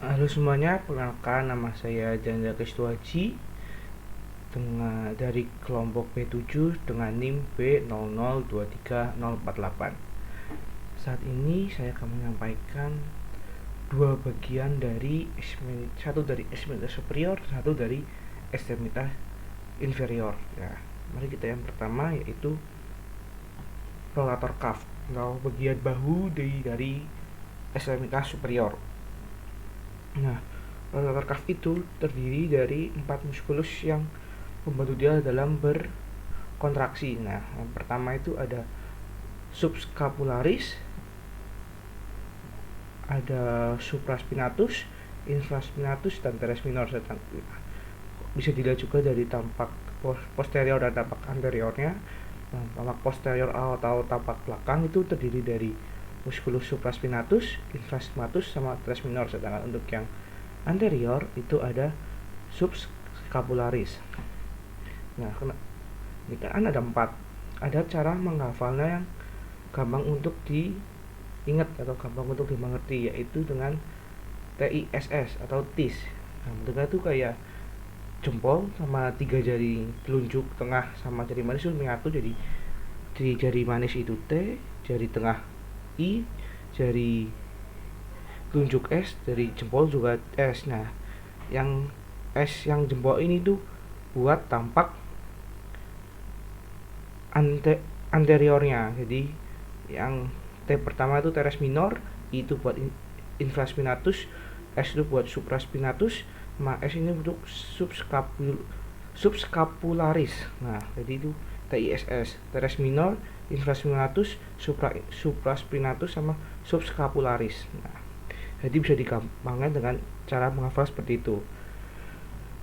Halo semuanya, perkenalkan nama saya Janda Kristuaji dari kelompok B7 dengan NIM B002348. Saat ini saya akan menyampaikan dua bagian dari satu dari ekstremitas superior, satu dari ekstremitas inferior. Ya, mari kita yang pertama yaitu rotator cuff atau bagian bahu dari ekstremitas superior. Nah, rotator cuff itu terdiri dari 4 muskulus yang membantu dia dalam berkontraksi. Nah, yang pertama itu ada subscapularis, ada supraspinatus, infraspinatus, dan teres minor. Bisa dilihat juga dari tampak posterior dan tampak anteriornya. Nah, tampak posterior atau tampak belakang itu terdiri dari musculus supraspinatus, infraspinatus, sama teres minor. Sedangkan untuk yang anterior itu ada subscapularis. Nah, ini kan ada 4. Ada cara menghafalnya yang gampang untuk diingat atau gampang untuk dimengerti, yaitu dengan TISS atau TIS. Nah, bentuknya itu kayak jempol sama 3 jari telunjuk tengah sama jari manis itu menyatu jadi jari manis itu T, jari tengah I, jari telunjuk S, dari jempol juga S. Nah, yang S yang jempol ini tuh buat tampak anteriornya. Jadi yang T pertama itu teres minor, I itu buat infraspinatus, S itu buat supraspinatus, sama S ini untuk subscapularis. Nah, jadi itu TISS, teres minor, infraspinatus, supraspinatus, sama subscapularis. Nah, jadi bisa digampangkan dengan cara menghafal seperti itu.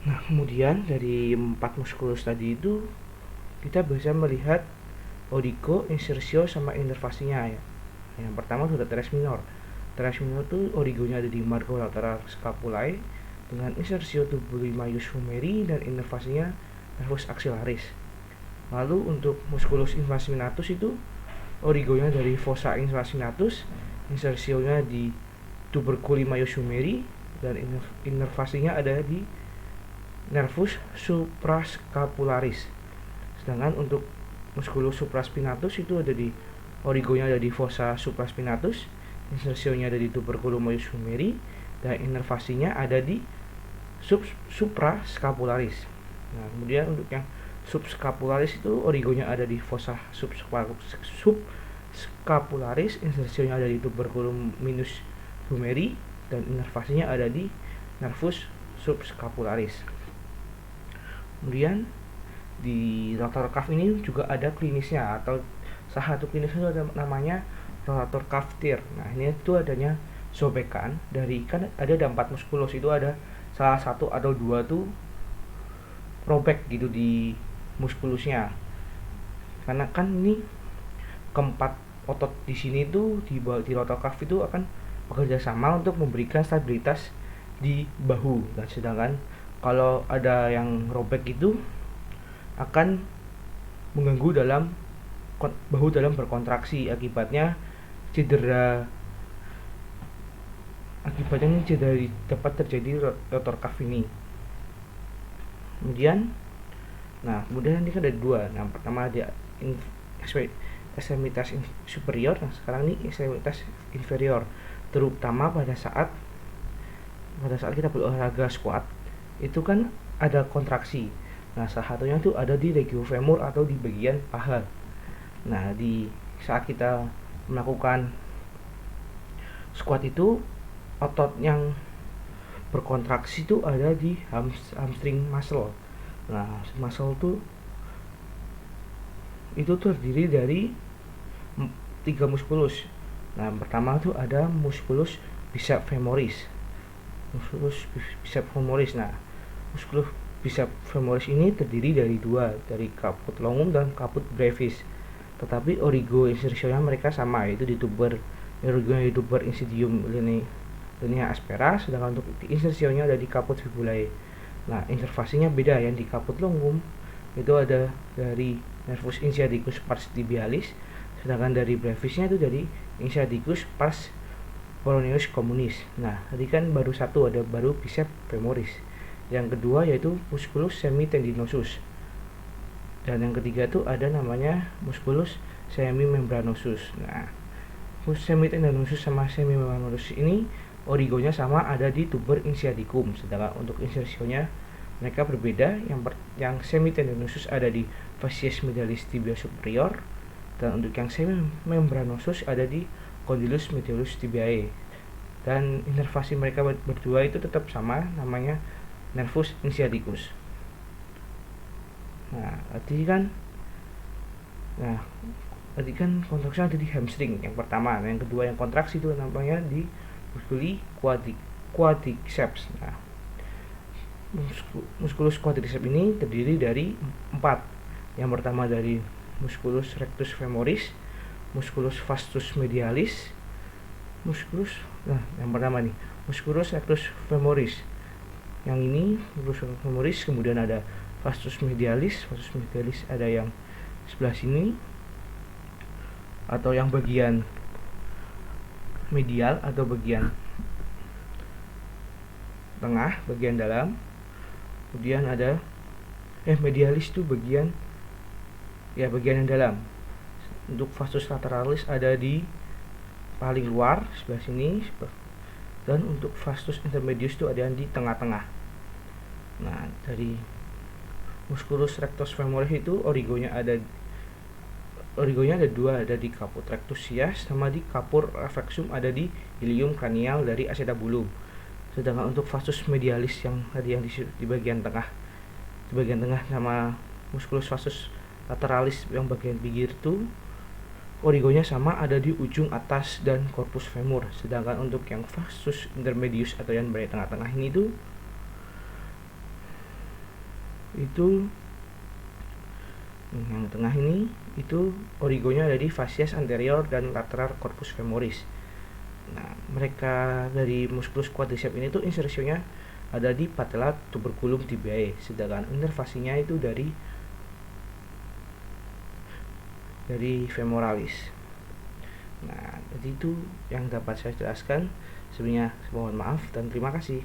Nah, kemudian dari 4 muskulus tadi itu kita bisa melihat origo, insersio, sama inervasinya ya. Yang pertama sudah teres minor. Teres minor itu origonya ada di margo lateral scapulae, dengan insersio tubuli maius humeri, dan inervasinya nervus axillaris. Lalu untuk musculus infraspinatus itu origonya dari fossa infraspinatus, insersionya di tuberculi maius humeri, dan inervasinya ada di nervus suprascapularis. Sedangkan untuk musculus supraspinatus itu ada di origonya ada di fossa supraspinatus, insersionya ada di tuberculum maius humeri, dan inervasinya ada di suprascapularis. Nah, kemudian untuk yang subscapularis itu origonya ada di fossa subscapularis, insersionya ada di tuberculum minus humeri, dan inervasinya ada di nervus subscapularis. Kemudian di rotator cuff ini juga ada klinisnya, atau salah satu klinisnya itu ada namanya rotator cuff tear. Nah, ini itu adanya sobekan dari, kan ada 4 muskulus, itu ada salah satu atau 2 tuh robek gitu di muskulusnya. Karena kan ini keempat otot di sini tuh di rotator cuff itu akan bekerja sama untuk memberikan stabilitas di bahu. Dan sedangkan kalau ada yang robek itu akan mengganggu dalam bahu dalam berkontraksi, akibatnya cedera dapat terjadi rotator cuff ini. Kemudian ini kan ada 2. Yang pertama ada ekstremitas superior, nah sekarang ini ekstremitas inferior, terutama pada saat kita berolahraga squat itu kan ada kontraksi. Nah, salah satunya itu ada di regio femur atau di bagian paha. Nah, di saat kita melakukan squat itu otot yang berkontraksi itu ada di hamstring muscle. Nah, muscle itu terdiri dari 3 muskulus. Nah, pertama itu ada musculus biceps femoris. Nah, musculus biceps femoris ini terdiri dari 2, dari caput longum dan caput brevis. Tetapi origo insersionya mereka sama, yaitu di tuber insidium linea aspera, sedangkan untuk insersionya ada di caput fibulae. Nah, inervasinya beda, yang di caput longum itu ada dari nervus ischiadicus pars tibialis, sedangkan dari brevisnya itu dari ischiadicus pars peroneus communis. Nah, tadi kan baru satu, ada baru biceps femoris. Yang kedua yaitu musculus semitendinosus. Dan yang ketiga tuh ada namanya musculus semimembranosus. Nah, semitendinosus sama semimembranosus ini origonya sama, ada di tuber insiaticum. Sedangkan untuk insersionya mereka berbeda. Yang semitendinosus ada di facies medialis tibia superior, dan untuk yang semimembranosus ada di condylus medialus tibiae. Dan inervasi mereka berdua itu tetap sama, namanya nervus insiaticus. Nah, tadi kan kontraksi ada di hamstring yang pertama. Nah, yang kedua yang kontraksi itu namanya di musculi quadriceps. Nah, musculus quadriceps ini terdiri dari 4. Yang pertama dari musculus rectus femoris, musculus vastus medialis, musculus rectus femoris. Yang ini musculus femoris, kemudian ada vastus medialis ada yang sebelah sini atau yang bagian medial atau bagian tengah, bagian dalam. Kemudian ada medialis itu bagian yang dalam. Untuk vastus lateralis ada di paling luar sebelah sini, dan untuk vastus intermedius itu ada di tengah-tengah. Nah, dari musculus rectus femoris itu origonya ada dua, ada di caput rectus sias sama di caput reflexum, ada di ilium cranial dari acetabulum. Sedangkan untuk vastus medialis yang tadi yang di bagian tengah sama musculus vastus lateralis yang bagian pinggir itu origonya sama, ada di ujung atas dan corpus femur. Sedangkan untuk yang vastus intermedius atau yang bagian tengah-tengah ini itu yang tengah ini itu origonya ada di facies anterior dan lateral corpus femoris. Nah, mereka dari musculus quadriceps ini tuh insersionya ada di patella tuberculum tibiae, sedangkan inervasinya itu dari femoralis. Nah, jadi itu yang dapat saya jelaskan. Sebenarnya mohon maaf dan terima kasih.